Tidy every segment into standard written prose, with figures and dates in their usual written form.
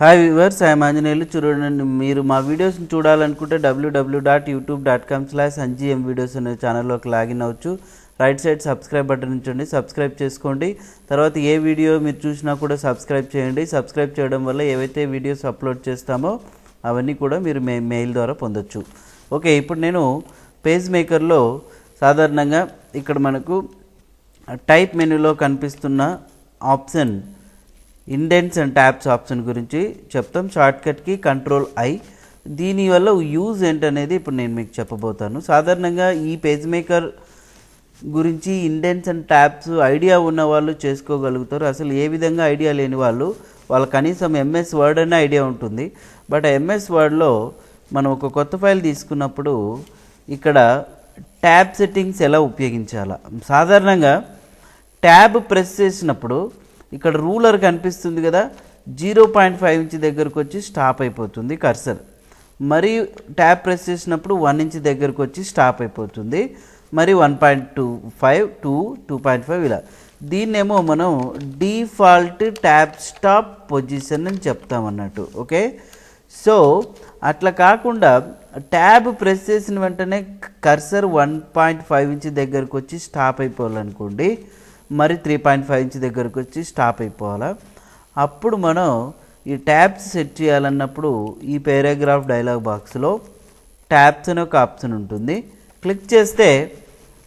Hi viewers, I'm Anjaneyulu. చూడండి, మీరు మా వీడియోస్ని చూడాలనుకుంటే www.youtube.com/ngm videos అనే ఛానల్లోకి లాగిన్ అవ్వచ్చు. రైట్ సైడ్ సబ్స్క్రైబ్ బటన్ ఉంచండి, సబ్స్క్రైబ్ చేసుకోండి. తర్వాత ఏ వీడియో మీరు చూసినా కూడా సబ్స్క్రైబ్ చేయండి. సబ్స్క్రైబ్ చేయడం వల్ల ఏవైతే వీడియోస్ అప్లోడ్ చేస్తామో అవన్నీ కూడా మీరు మెయిల్ ద్వారా పొందొచ్చు. ఓకే, ఇప్పుడు నేను పేజ్ మేకర్లో సాధారణంగా ఇక్కడ మనకు టైప్ మెనూలో కనిపిస్తున్న option indents and tabs option గురించి చెప్తాం. షార్ట్కట్కి Ctrl+I. దీనివల్ల యూజ్ ఏంటనేది ఇప్పుడు నేను మీకు చెప్పబోతాను. సాధారణంగా ఈ పేజ్ మేకర్ గురించి ఇండెంట్స్ అండ్ ట్యాబ్స్ ఐడియా ఉన్న వాళ్ళు చేసుకోగలుగుతారు. అసలు ఏ విధంగా ఐడియా లేని వాళ్ళు కనీసం MS వర్డ్ అనే ఐడియా ఉంటుంది. బట్ MS వర్డ్లో మనం ఒక కొత్త ఫైల్ తీసుకున్నప్పుడు ఇక్కడ ట్యాబ్ సెట్టింగ్స్ ఎలా ఉపయోగించాలా, సాధారణంగా ట్యాబ్ ప్రెస్ చేసినప్పుడు ఇక్కడ రూలర్ కనిపిస్తుంది కదా, 0.5 ఇంచ్ దగ్గరకు వచ్చి స్టాప్ అయిపోతుంది కర్సర్. మరియు ట్యాబ్ ప్రెస్ చేసినప్పుడు 1 ఇంచ్ దగ్గరకు వచ్చి స్టాప్ అయిపోతుంది. మరి 1.25 to 2.5 ఇలా. దీన్నేమో మనం డిఫాల్ట్ ట్యాబ్ స్టాప్ పొజిషన్ అని చెప్తాం అన్నట్టు. ఓకే, సో అట్లా కాకుండా ట్యాబ్ ప్రెస్ చేసిన వెంటనే కర్సర్ 1.5 ఇంచ్ దగ్గరకు వచ్చి స్టాప్ అయిపోవాలనుకోండి, మరి 3.5 ఇంచ్ దగ్గరకు వచ్చి స్టాప్ అయిపోవాలా. అప్పుడు మనం ఈ ట్యాబ్స్ సెట్ చేయాలన్నప్పుడు ఈ పారాగ్రాఫ్ డైలాగ్ బాక్స్లో ట్యాబ్స్ అనే ఒక ఆప్షన్ ఉంటుంది. క్లిక్ చేస్తే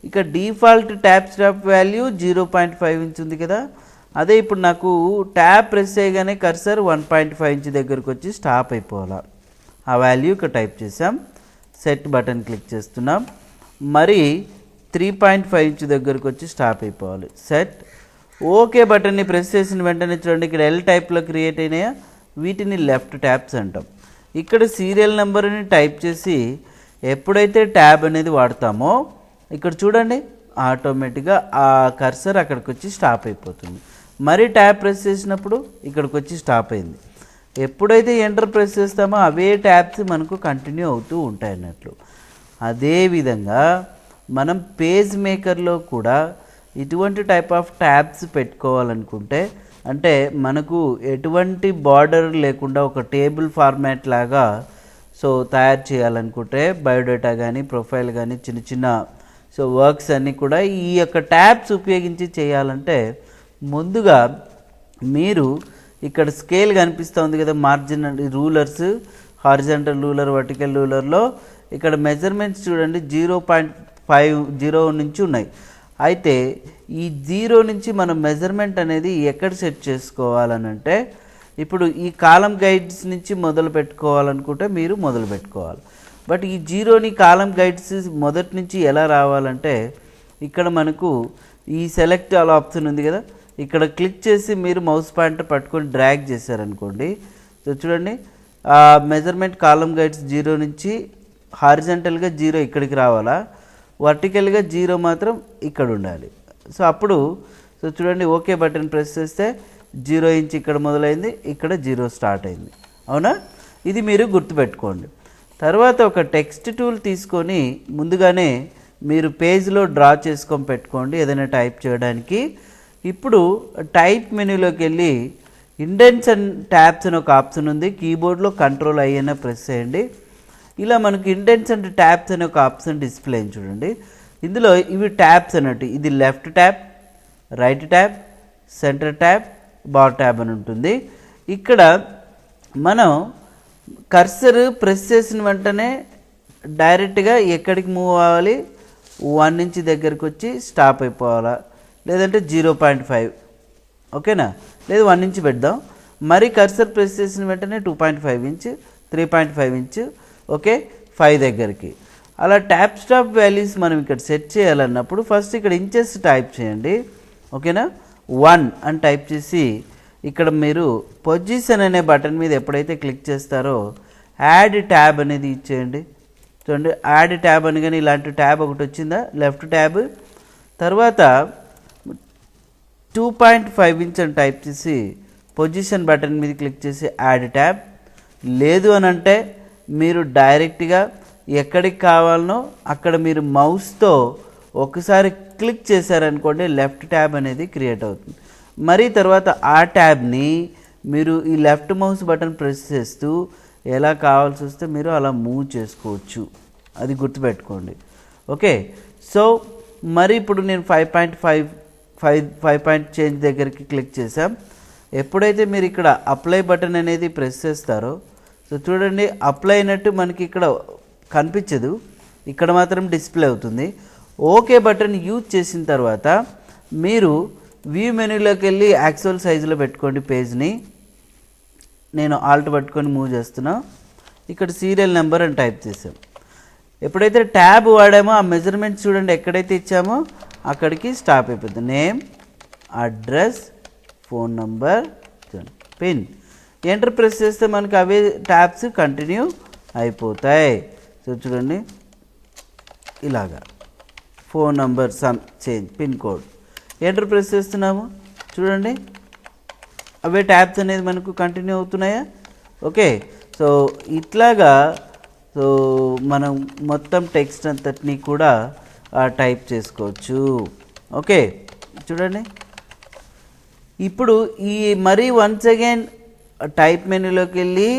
ఇక default tab stop value 0.5 inch ఉంది కదా, అదే ఇప్పుడు నాకు ట్యాబ్ ప్రెస్ చేయగానే కర్సర్ 1.5 ఇంచ్ దగ్గరకు వచ్చి స్టాప్ అయిపోవాలా. ఆ వాల్యూ ఇక్కడ టైప్ చేసాం, సెట్ బటన్ క్లిక్ చేస్తున్నాం. మరి 3.5 ఇంచ్ దగ్గరకు వచ్చి స్టాప్ అయిపోవాలి. సెట్ ఓకే బటన్ని ప్రెస్ చేసిన వెంటనే చూడండి, ఇక్కడ L టైప్లో క్రియేట్ అయినాయా, వీటిని లెఫ్ట్ ట్యాబ్స్ అంటాం. ఇక్కడ సీరియల్ నెంబర్ని టైప్ చేసి ఎప్పుడైతే ట్యాబ్ అనేది వాడతామో ఇక్కడ చూడండి ఆటోమేటిక్గా ఆ కర్సర్ అక్కడికి వచ్చి స్టాప్ అయిపోతుంది. మరి ట్యాబ్ ప్రెస్ చేసినప్పుడు ఇక్కడికి వచ్చి స్టాప్ అయింది. ఎప్పుడైతే ఎంటర్ ప్రెస్ చేస్తామో అవే ట్యాబ్స్ మనకు కంటిన్యూ అవుతూ ఉంటాయి అన్నట్లు. అదేవిధంగా మనం పేజ్ మేకర్లో కూడా ఇటువంటి టైప్ ఆఫ్ ట్యాబ్స్ పెట్టుకోవాలనుకుంటే, అంటే మనకు ఎటువంటి బార్డర్ లేకుండా ఒక టేబుల్ ఫార్మాట్ లాగా తయారు చేయాలనుకుంటే బయోడేటా కానీ ప్రొఫైల్ కానీ చిన్న చిన్న వర్క్స్ అన్నీ కూడా ఈ యొక్క ట్యాబ్స్ ఉపయోగించి చేయాలంటే ముందుగా మీరు ఇక్కడ స్కేల్ కనిపిస్తుంది కదా, margin rulers, horizontal ruler, vertical రూలర్లో ఇక్కడ మెజర్మెంట్స్ చూడండి 0.50 నుంచి ఉన్నాయి. అయితే ఈ 0 నుంచి మనం మెజర్మెంట్ అనేది ఎక్కడ సెట్ చేసుకోవాలనంటే, ఇప్పుడు ఈ కాలం గైడ్స్ నుంచి మొదలు పెట్టుకోవాలనుకుంటే మీరు మొదలు పెట్టుకోవాలి. బట్ ఈ 0ని కాలం గైడ్స్ మొదటి నుంచి ఎలా రావాలంటే, ఇక్కడ మనకు ఈ సెలెక్ట్ ఆల్ ఆప్షన్ ఉంది కదా, ఇక్కడ క్లిక్ చేసి మీరు మౌస్ పాయింటర్ పట్టుకొని డ్రాగ్ చేశారనుకోండి, చూడండి ఆ మెజర్మెంట్ కాలం గైడ్స్ 0 నుంచి హారిజంటల్గా 0 ఇక్కడికి రావాలా, వర్టికల్గా 0 మాత్రం ఇక్కడ ఉండాలి. అప్పుడు చూడండి ఓకే బటన్ ప్రెస్ చేస్తే 0 ఇంచ్ ఇక్కడ మొదలైంది, ఇక్కడ 0 స్టార్ట్ అయింది. అవునా, ఇది మీరు గుర్తుపెట్టుకోండి. తర్వాత ఒక టెక్స్ట్ టూల్ తీసుకొని ముందుగానే మీరు పేజ్లో డ్రా చేసుకొని పెట్టుకోండి ఏదైనా టైప్ చేయడానికి. ఇప్పుడు టైప్ మెనూలోకి వెళ్ళి ఇండెంట్స్ అండ్ ట్యాబ్స్ అని ఒక ఆప్షన్ ఉంది, కీబోర్డ్లో Ctrl+I అయినా ప్రెస్ చేయండి. ఇలా మనకు ఇండెంట్స్ అండ్ ట్యాబ్స్ అనే ఒక ఆప్షన్ డిస్ప్లే అయింది చూడండి. ఇందులో ఇవి ట్యాబ్స్ అన్నట్టు, ఇది left tab, right tab, centre tab, bar tab అని ఉంటుంది. ఇక్కడ మనం కర్సర్ ప్రెస్ చేసిన వెంటనే డైరెక్ట్గా ఎక్కడికి మూవ్ అవ్వాలి, 1 ఇంచ్ దగ్గరకు వచ్చి స్టాప్ అయిపోవాలా, లేదంటే 0.5, ఓకేనా, లేదు 1 ఇంచ్ పెడదాం. మరి కర్సర్ ప్రెస్ చేసిన వెంటనే 2.5 ఇంచ్, 3.5 ఇంచ్, ఓకే 5 దగ్గరికి. అలా ట్యాబ్ స్టాప్ వాల్యూస్ మనం ఇక్కడ సెట్ చేయాలన్నప్పుడు ఫస్ట్ ఇక్కడ ఇంచెస్ టైప్ చేయండి, ఓకేనా. 1 అని టైప్ చేసి ఇక్కడ మీరు పొజిషన్ అనే బటన్ మీద ఎప్పుడైతే క్లిక్ చేస్తారో యాడ్ ట్యాబ్ అనేది ఇచ్చేయండి. చూడండి యాడ్ ట్యాబ్ అనగానే ఇలాంటి ట్యాబ్ ఒకటి వచ్చిందా, లెఫ్ట్ ట్యాబ్. తర్వాత 2.5 ఇంచ్ అని టైప్ చేసి పొజిషన్ బటన్ మీద క్లిక్ చేసి యాడ్ ట్యాబ్. లేదు అని అంటే మీరు డైరెక్ట్గా ఎక్కడికి కావాలనో అక్కడ మీరు మౌస్తో ఒకసారి క్లిక్ చేశారనుకోండి లెఫ్ట్ ట్యాబ్ అనేది క్రియేట్ అవుతుంది. మరి తర్వాత ఆ ట్యాబ్ని మీరు ఈ లెఫ్ట్ మౌస్ బటన్ ప్రెస్ చేస్తూ ఎలా కావాల్సి వస్తే మీరు అలా మూవ్ చేసుకోవచ్చు, అది గుర్తుపెట్టుకోండి. ఓకే, సో మరి ఇప్పుడు నేను 5 పాయింట్ చేంజ్ దగ్గరికి క్లిక్ చేసాం. ఎప్పుడైతే మీరు ఇక్కడ అప్లై బటన్ అనేది ప్రెస్ చేస్తారో సో చూడండి, అప్లై అయినట్టు మనకి ఇక్కడ కనిపించదు, ఇక్కడ మాత్రం డిస్ప్లే అవుతుంది. ఓకే బటన్ యూజ్ చేసిన తర్వాత మీరు వ్యూ మెనూలోకి వెళ్ళి యాక్చువల్ సైజులో పెట్టుకోండి పేజ్ని. నేను ఆల్ట్ పట్టుకొని మూవ్ చేస్తున్నా. ఇక్కడ సీరియల్ నెంబర్ అని టైప్ చేసాం. ఎప్పుడైతే ట్యాబ్ వాడామో ఆ మెజర్మెంట్ చూడండి, ఎక్కడైతే ఇచ్చామో అక్కడికి స్టాప్ అయిపోతుంది. Name, address, phone number, pin. Enter press చేస్తే మనకి అవే ట్యాబ్స్ కంటిన్యూ అయిపోతాయి. సో చూడండి, ఇలాగా phone number some change, pin code. Enter press చేస్తున్నాము, చూడండి అవే ట్యాబ్స్ అనేది మనకు కంటిన్యూ అవుతున్నాయా. ఓకే, సో ఇట్లాగా సో మనం మొత్తం టెక్స్ట్ అంతటినీ కూడా టైప్ చేసుకోవచ్చు. ఓకే, చూడండి ఇప్పుడు ఈ మరీ వన్స్ అగైన్ టైప్ మెనూలోకి వెళ్ళి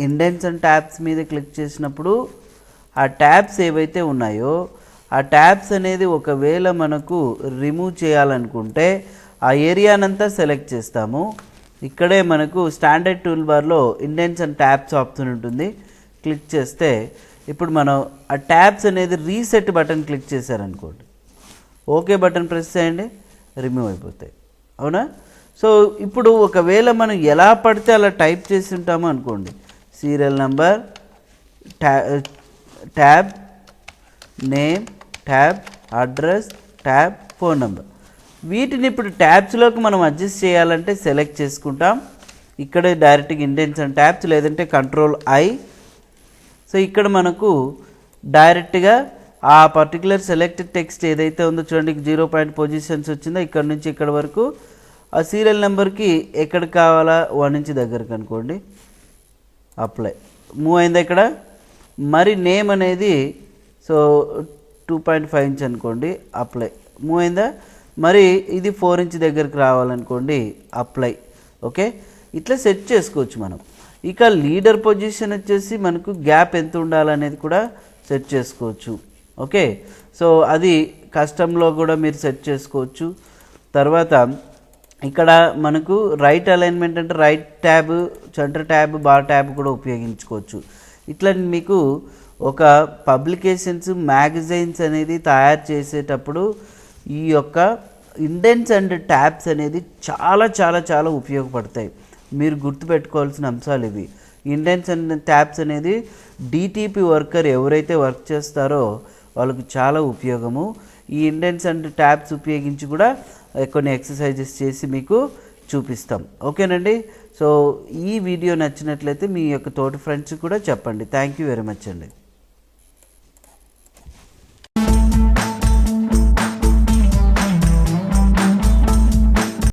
ఇండెంట్స్ అండ్ ట్యాబ్స్ మీద క్లిక్ చేసినప్పుడు ఆ ట్యాబ్స్ ఏవైతే ఉన్నాయో ఆ ట్యాబ్స్ అనేది ఒకవేళ మనకు రిమూవ్ చేయాలనుకుంటే ఆ ఏరియానంతా సెలెక్ట్ చేస్తాము. ఇక్కడే మనకు స్టాండర్డ్ టూల్ బార్లో ఇండెంట్స్ అండ్ ట్యాబ్స్ ఆప్షన్ ఉంటుంది. క్లిక్ చేస్తే ఇప్పుడు మనం ఆ ట్యాబ్స్ అనేది రీసెట్ బటన్ క్లిక్ చేశారనుకోండి, ఓకే బటన్ ప్రెస్ చేయండి, రిమూవ్ అయిపోతాయి. అవునా? సో ఇప్పుడు ఒకవేళ మనం ఎలా పడితే అలా టైప్ చేసి ఉంటామో అనుకోండి, serial number, tab, name, tab, address, tab, phone number, వీటిని ఇప్పుడు ట్యాబ్స్లోకి మనం అడ్జస్ట్ చేయాలంటే సెలెక్ట్ చేసుకుంటాం. ఇక్కడే డైరెక్ట్గా ఇండెంట్స్ అండ్ ట్యాబ్స్, లేదంటే Ctrl+I. సో ఇక్కడ మనకు డైరెక్ట్గా ఆ పర్టికులర్ సెలెక్టెడ్ టెక్స్ట్ ఏదైతే ఉందో చూడండి, 0 పాయింట్ పొజిషన్స్ వచ్చిందో ఇక్కడ నుంచి ఇక్కడ వరకు ఆ సీరియల్ నెంబర్కి ఎక్కడికి కావాలా 1 నుంచి దగ్గరకు అనుకోండి, అప్లై మూవ్ అయింది. ఇక్కడ మరి నేమ్ అనేది సో 2.5 ఇంచ్ అనుకోండి, అప్లై మూవ్ అయిందా. మరి ఇది 4 ఇంచ్ దగ్గరికి రావాలనుకోండి, అప్లై. ఓకే, ఇట్లా సెట్ చేసుకోవచ్చు మనం. ఇక లీడర్ పొజిషన్ వచ్చేసి మనకు గ్యాప్ ఎంత ఉండాలనేది కూడా సెట్ చేసుకోవచ్చు. ఓకే, సో అది కస్టమ్లో కూడా మీరు సెట్ చేసుకోవచ్చు. తర్వాత ఇక్కడ మనకు రైట్ అలైన్మెంట్ అంటే right tab, centre tab, bar tab కూడా ఉపయోగించుకోవచ్చు. ఇట్లా మీకు ఒక పబ్లికేషన్స్, మ్యాగజైన్స్ అనేది తయారు చేసేటప్పుడు ఈ యొక్క ఇండెంట్స్ అండ్ ట్యాబ్స్ అనేది చాలా చాలా చాలా ఉపయోగపడతాయి. మీరు గుర్తుపెట్టుకోవాల్సిన అంశాలు ఇవి. ఇండెంట్స్ అండ్ ట్యాబ్స్ అనేది డిటిపి వర్కర్ ఎవరైతే వర్క్ చేస్తారో వాళ్ళకు చాలా ఉపయోగము. ఈ ఇండెంట్స్ అండ్ ట్యాబ్స్ ఉపయోగించి కూడా కొన్ని ఎక్సర్సైజెస్ చేసి మీకు చూపిస్తాం. ఓకేనండి. సో ఈ వీడియో నచ్చినట్లయితే మీ యొక్క తోటి ఫ్రెండ్స్ కూడా చెప్పండి. థ్యాంక్ యూ వెరీ మచ్ అండి.